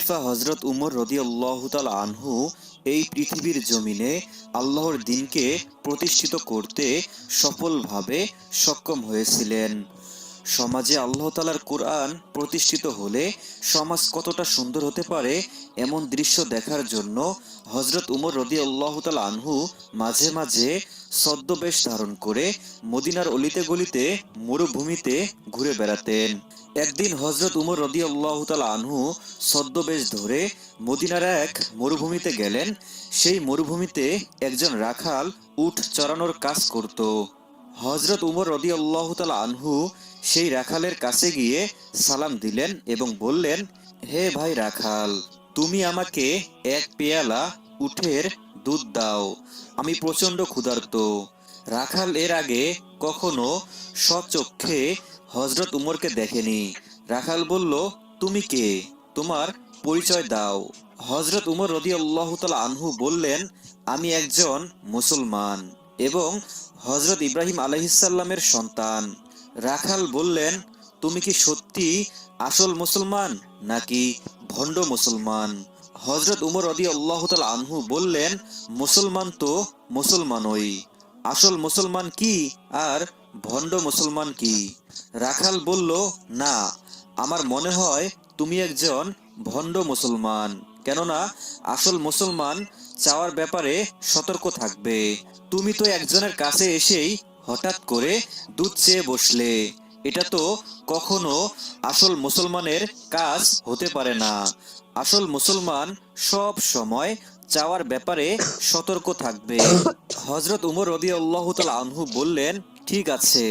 খলিফা হজরত উমর রাদিয়াল্লাহু তাআলা আনহু এই পৃথিবীর জমিনে আল্লাহর দ্বীনকে প্রতিষ্ঠিত করতে সফলভাবে সক্ষম হয়েছিলেন। সমাজে আল্লাহ তাআলার কোরআন প্রতিষ্ঠিত হলে সমাজ কতটা সুন্দর হতে পারে এমন দৃশ্য দেখার জন্য হজরত উমর রাদিয়াল্লাহু তাআলা আনহু মাঝে মাঝে ছদ্মবেশ ধারণ করে মদিনার অলিতে গলিতে মরুভূমিতে ঘুরে বেড়াতেন। একদিন হজরত উমর রাদিয়াল্লাহু তাআলা আনহু ছদ্মবেশ ধরে মদিনার এক মরুভূমিতে গেলেন। সেই মরুভূমিতে একজন রাখাল উট চরানোর কাজ করত। হজরত উমর রাদিয়াল্লাহু তাআলা আনহু সেই রাখালের কাছে গিয়ে সালাম দিলেন এবং বললেন, হে ভাই রাখাল, তুমি আমাকে এক পেয়ালা উটের দুধ দাও, আমি প্রচন্ড ক্ষুধার্ত। রাখাল এর আগে কখনো স্বচক্ষে হজরত উমরকে দেখেনি। রাখাল বলল, তুমি কে? তোমার পরিচয় দাও। হজরত উমর রাদিয়াল্লাহু তাআলা আনহু বললেন, আমি একজন মুসলমান এবং হজরত ইব্রাহিম আলাইহিসসালামের সন্তান। রাখাল বললেন, তুমি কি সত্যি আসল মুসলমান নাকি ভণ্ড মুসলমান? হজরত উমর রাদিয়াল্লাহু তাআলা আনহু বললেন, মুসলমান তো মুসলমানই, আসল মুসলমান কি আর ভণ্ড মুসলমান কি? রাখাল বলল, না, আমার মনে হয় তুমি একজন ভণ্ড মুসলমান, কেননা আসল মুসলমান চাওয়ার ব্যাপারে সতর্ক থাকবে। তুমি তো একজনের কাছে এসেই হঠাৎ করে দুধ চেয়ে বসলে, এটা তো কখনো আসল মুসলমানের কাজ হতে পারে না। আসল মুসলমান সব সময় চাওয়ার ব্যাপারে সতর্ক থাকবে। হজরত উমর রাদিয়াল্লাহু তাআলা আনহু বললেন, ঠিক আছে,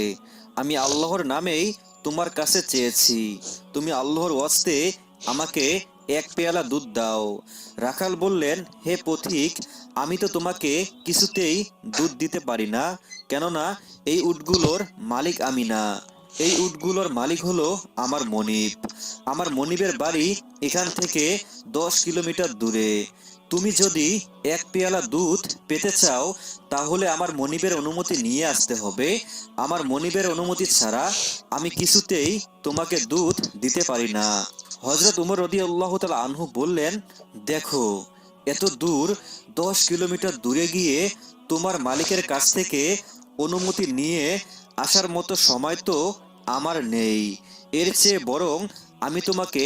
আমি আল্লাহর নামেই তোমার কাছে চেয়েছি, তুমি আল্লাহর ওয়াস্তে আমাকে এক পেয়ালা দুধ দাও। রাখাল বললেন, হে পথিক, আমি তো তোমাকে কিছুতেই দুধ দিতে পারি না, কেননা এই উটগুলোর মালিক আমি না। এই উটগুলোর মালিক হলো আমার মনিব। আমার মনিবের বাড়ি এখান থেকে 10 কিলোমিটার দূরে। তুমি যদি এক পেয়ালা দুধ পেতে চাও তাহলে আমার মনিবের অনুমতি নিয়ে আসতে হবে। আমার মনিবের অনুমতি ছাড়া আমি কিছুতেই তোমাকে দুধ দিতে পারি না। হযরত উমর রাদিয়াল্লাহু তাআলা আনহু বললেন, দেখো, এত দূর 10 কিলোমিটার দূরে গিয়ে তোমার মালিকের কাছ থেকে অনুমতি নিয়ে আসার মতো সময় তো আমার নেই। এর চেয়ে বরং আমি তোমাকে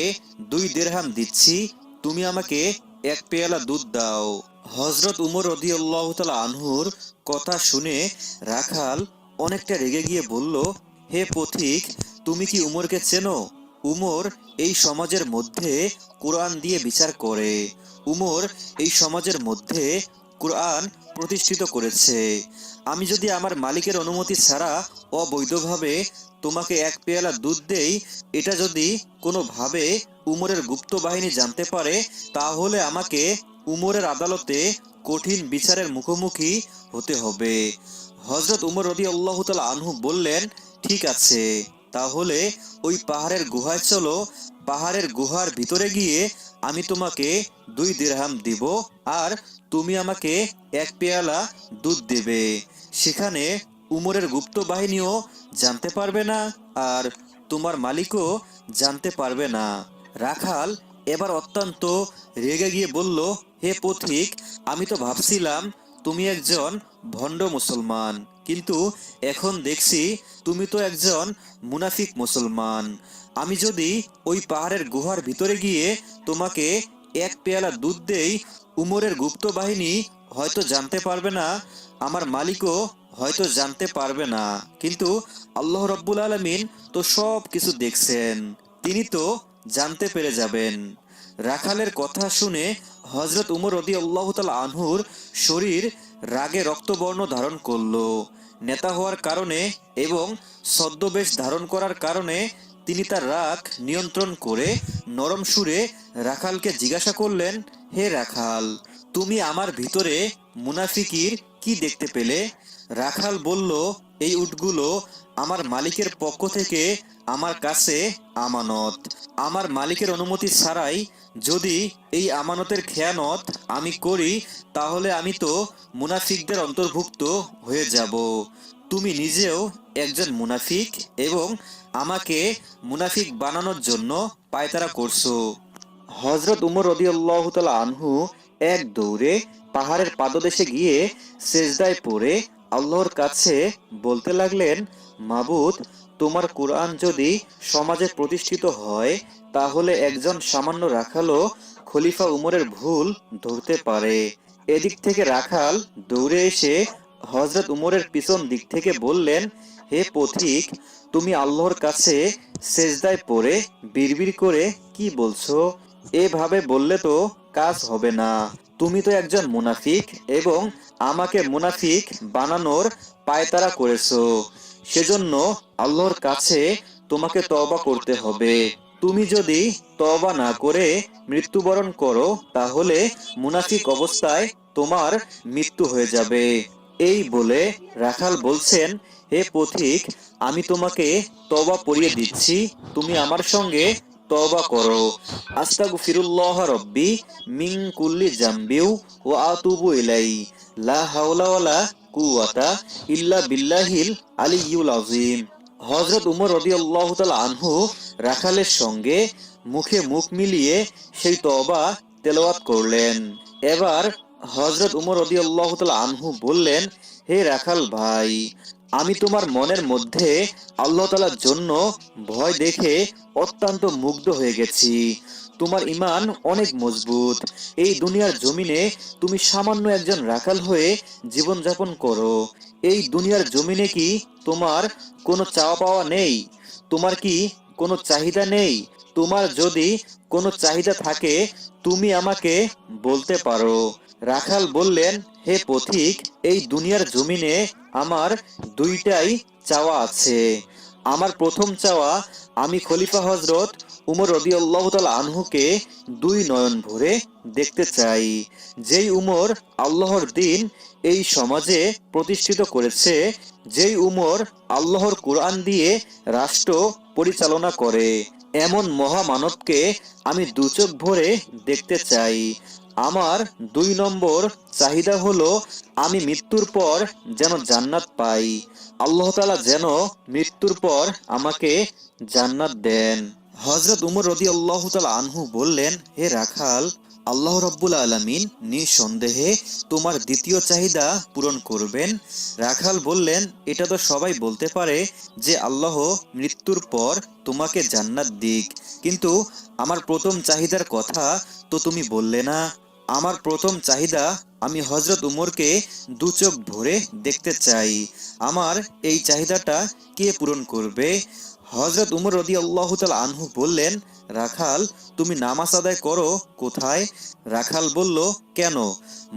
2 দিরহাম দিচ্ছি, তুমি আমাকে এক পেয়ালা দুধ দাও। হযরত উমর রাদিয়াল্লাহু তাআলা আনহুর কথা শুনে রাখাল অনেকটা রেগে গিয়ে বলল, হে পথিক, তুমি কি উমরকে চেনো? উমর এই সমাজের মধ্যে কোরআন দিয়ে বিচার করে। উমর এই সমাজের মধ্যে কোরআন প্রতিষ্ঠিত করেছে। আমি যদি আমার মালিকের অনুমতি ছাড়া অবৈধভাবে তোমাকে এক পেয়ালা দুধ দেই, এটা যদি কোনোভাবে উমরের গুপ্ত বাহিনী জানতে পারে তাহলে আমাকে উমরের আদালতে কঠিন বিচারের মুখোমুখি হতে হবে। হযরত উমর রাদিয়াল্লাহু তাআলা আনহু বললেন, ঠিক আছে, তাহলে ওই পাহাড়ের গুহায় চলো। পাহাড়ের গুহার ভিতরে গিয়ে আমি তোমাকে 2 দিরহাম দিব আর তুমি আমাকে এক পেয়ালা দুধ দেবে। সেখানে উমরের গুপ্ত বাহিনীও জানতে পারবে না আর তোমার মালিকও জানতে পারবে না। রাখাল এবার অত্যন্ত রেগে গিয়ে বলল, হে পথিক, আমি তো ভাবছিলাম তুমি একজন ভণ্ড মুসলমান, কিন্তু এখন দেখছি তুমি তো একজন মুনাফিক মুসলমান। আমি যদি ওই পাহাড়ের গুহার ভিতরে গিয়ে তোমাকে এক পেয়ালা দুধ দেই, উমরের গুপ্ত বাহিনী হয়তো জানতে পারবে না, আমার মালিকও হয়তো জানতে পারবে না, কিন্তু আল্লাহ রাব্বুল আলামিন তো সব কিছু দেখছেন, তিনি তো জানতে পেরে যাবেন। রাখালের কথা শুনে হযরত উমর রাদিয়াল্লাহু তাআলা আনহুর শরীর রাগে রক্তবর্ণ ধারণ করলো। নেতা হওয়ার কারণে এবং ছদ্মবেশ ধারণ করার কারণে তিনি তার রাগ নিয়ন্ত্রণ করে নরম সুরে রাখালকে জিজ্ঞাসা করলেন, হে রাখাল, তুমি আমার ভিতরে মুনাফিকির কি দেখতে পেলে? রাখাল বলল, এই উটগুলো আমার মালিকের পক্ষ থেকে আমার কাছে আমানত। আমার মালিকের অনুমতি ছাড়াই যদি এই আমানতের খেয়ানত আমি করি তাহলে আমি তো মুনাফিকদের অন্তর্ভুক্ত হয়ে যাব। তুমি নিজেও একজন মুনাফিক এবং আমাকে মুনাফিক বানানোর জন্য পায়তারা করছো। হযরত উমর রাদিয়াল্লাহু তাআলা আনহু এক দৌড়ে পাহাড়ের পাদদেশে গিয়ে সেজদায় পড়ে আল্লাহর কাছে বলতে লাগলেন, মাবুদ, তোমার কুরআন যদি সমাজে প্রতিষ্ঠিত হয় তাহলে একজন সামান্য রাখালও খলিফা উমরের ভুল ধরতে পারে। এদিক থেকে রাখাল দৌড়ে এসে হযরত উমরের পিছন দিক থেকে বললেন, হে পথিক, তুমি আল্লাহর কাছে সেজদায় পড়ে বিড়বিড় করে কি বলছো? এভাবে বললে তো কাজ হবে না। তুমি তো একজন মুনাফিক এবং আমাকে মুনাফিক বানানোর পায়তারা করেছো। সেজন্য আল্লাহর কাছে তোমাকে তওবা করতে হবে। তুমি যদি তওবা না করে মৃত্যুবরণ করো তাহলে মুনাফিক অবস্থায় তোমার মৃত্যু হয়ে যাবে। এই বলে রাখাল বলছেন, হে পথিক, আমি তোমাকে তওবা পড়িয়ে দিচ্ছি, তুমি আমার সঙ্গে তওবা করো। আস্তাগফিরুল্লাহ রব্বি মিন কুল্লি জামবিউ ওয়া আতুবু ইলাইহি লা হাওলা ওয়ালা কুওয়াতা ইল্লা বিল্লাহিল আলিয়্যুল আযীম। হযরত উমর রাদিয়াল্লাহু তাআলা আনহু রাখালের সঙ্গে মুখে মুখ মিলিয়ে সেই তওবা তেলাওয়াত করলেন। এবার হযরত উমর রাদিয়াল্লাহু তাআলা আনহু বললেন, হে রাখাল ভাই, আমি তোমার মনের মধ্যে আল্লাহ তাআলার জন্য ভয় দেখে অত্যন্ত মুগ্ধ হয়ে গেছি। তোমার ঈমান অনেক মজবুত। এই দুনিয়ার জমিনে তুমি সামান্য একজন রাখাল হয়ে জীবন যাপন করো। এই দুনিয়ার জমিনে কি তোমার কোনো চাওয়া পাওয়া নেই? তোমার কি কোনো চাহিদা নেই? তোমার যদি কোনো চাহিদা থাকে তুমি আমাকে বলতে পারো। রাখাল বললেন, হে পথিক, এই দুনিয়ার জমিনে আমার দুইটাই চাওয়া আছে। আমার প্রথম চাওয়া, আমি খলিফা হযরত উমর রাদিয়াল্লাহু তাআলা আনহুকে দুই নয়ন ভরে দেখতে চাই। যেই উমর আল্লাহর দ্বীন এই সমাজে প্রতিষ্ঠিত করেছে, যেই উমর আল্লাহর কুরআন দিয়ে রাষ্ট্র পরিচালনা করে, এমন মহামানবকে আমি দু চোখ ভরে দেখতে চাই। আমার দুই নম্বর চাহিদা হলো আমি মৃত্যুর পর যেন জান্নাত পাই। আল্লাহ তাআলা যেন মৃত্যুর পর আমাকে জান্নাত দেন। হযরত উমর রাদিয়াল্লাহু তাআলা আনহু বললেন, হে রাখাল, আল্লাহ রাব্বুল আলামিন নিঃসন্দেহে তোমার দ্বিতীয় চাহিদা পূরণ করবেন। রাখাল বললেন, এটা তো সবাই বলতে পারে যে আল্লাহ মৃত্যুর পর তোমাকে জান্নাত দিক, কিন্তু আমার প্রথম চাহিদার কথা তো তুমি বললে না। আমার প্রথম চাহিদা, আমি হযরত উমরকে দু চোখ ভরে দেখতে চাই। আমার এই চাহিদাটা কে পূরণ করবে? হযরত উমর রাদিয়াল্লাহু তাআলা আনহু বললেন, রাখাল, তুমি নামাজ আদায় করো কোথায়? রাখাল বলল, কেন?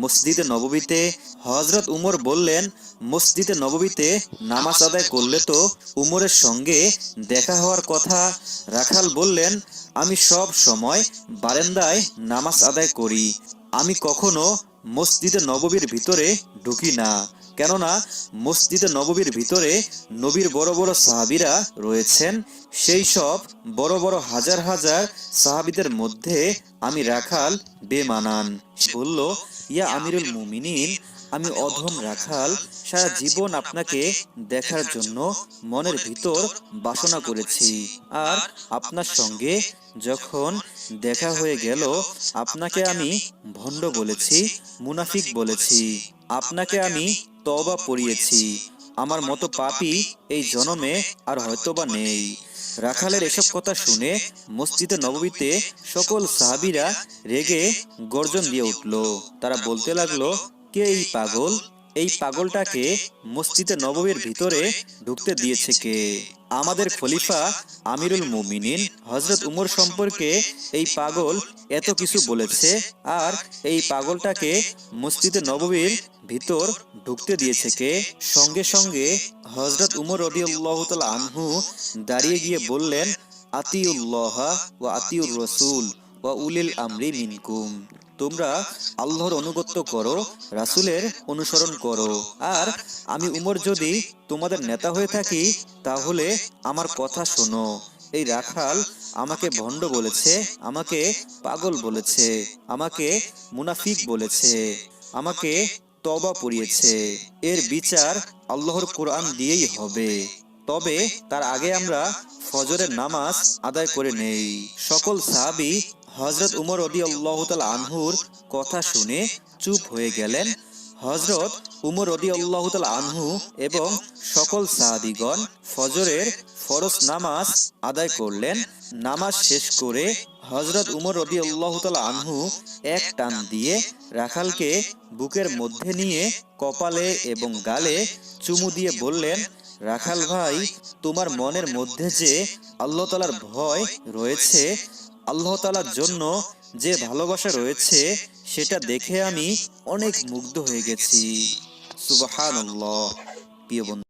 মসজিদে নববীতে। হযরত উমর বললেন, মসজিদে নববীতে নামাজ আদায় করলে তো উমরের সঙ্গে দেখা হওয়ার কথা। রাখাল বললেন, আমি সব সময় বারান্দায় নামাজ আদায় করি। আমি কখনো মসজিদে নববীর ভিতরে ঢুকি না, কেননা মসজিদে নববীর ভিতরে নবীর বড় বড় সাহাবীরা রয়েছেন। সেই সব বড় বড় হাজার হাজার সাহাবীদের মধ্যে আমি রাখাল বেমানান। সে বলল, ইয়া আমিরুল মুমিনিন, আমি অধম রাখাল সারা জীবন আপনাকে দেখার জন্য মনের ভিতর বাসনা করেছি, আর আপনার সঙ্গে যখন দেখা হয়ে গেল আপনাকে আমি ভণ্ড বলেছি, মুনাফিক বলেছি। আপনাকে আমি তওবা পড়িয়েছি। আমার মতো পাপী এই জনমে আর হয়তোবা নেই। রাখালের এসব কথা শুনে মসজিদে নববীতে সকল সাহাবীরা রেগে গর্জন দিয়ে উঠল। তারা বলতে লাগলো, কে এই পাগল? এই পাগলটাকে মসজিদে নববীর ভিতরে ঢুকতে দিয়েছে কে? আমাদের খলিফা আমিরুল মুমিনিন হযরত উমর সম্পর্কে এই পাগল এত কিছু বলেছে, আর এই পাগলটাকে মসজিদে নববীর ভিতর ঢুকতে দিয়েছে কে? সঙ্গে সঙ্গে হযরত উমর রাদিয়াল্লাহু তাআলা আনহু দাঁড়িয়ে গিয়ে বললেন, আতিউল্লাহ ওয়া আতিউর রাসূল ওয়া উলিল আমরি মিনকুম। তোমরা আল্লাহর আনুগত্য করো, রাসূলের অনুসরণ করো। আর আমি উমর যদি তোমাদের নেতা হয়ে থাকি তাহলে আমার কথা শোনো। এই রাখাল আমাকে ভণ্ড বলেছে, আমাকে পাগল বলেছে, আমাকে মুনাফিক বলেছে, আমাকে তওবা পড়িয়েছে। এর বিচার আল্লাহর কোরআন দিয়েই হবে। তবে তার আগে আমরা ফজরের নামাজ আদায় করে নেই। সকল সাহাবী হযরত উমর রাদিয়াল্লাহু তাআলা আনহুর কথা শুনে চুপ হয়ে গেলেন। হযরত উমর রাদিয়াল্লাহু তাআলা আনহু এবং সকল সাহাবীগণ ফজরের ফরজ নামাজ আদায় করলেন। নামাজ শেষ করে হযরত উমর রাদিয়াল্লাহু তাআলা আনহু এক টান দিয়ে রাখালকে বুকের মধ্যে নিয়ে কপালে এবং গালে চুমু দিয়ে বললেন, রাখাল ভাই, তোমার মনের মধ্যে যে আল্লাহ তাআলার ভয় রয়েছে, আল্লাহ তাআলার জন্য যে ভালোবাসা রয়েছে, সেটা দেখে আমি অনেক মুগ্ধ হয়ে গেছি। সুবহানাল্লাহ। প্রিয় বন্ধু।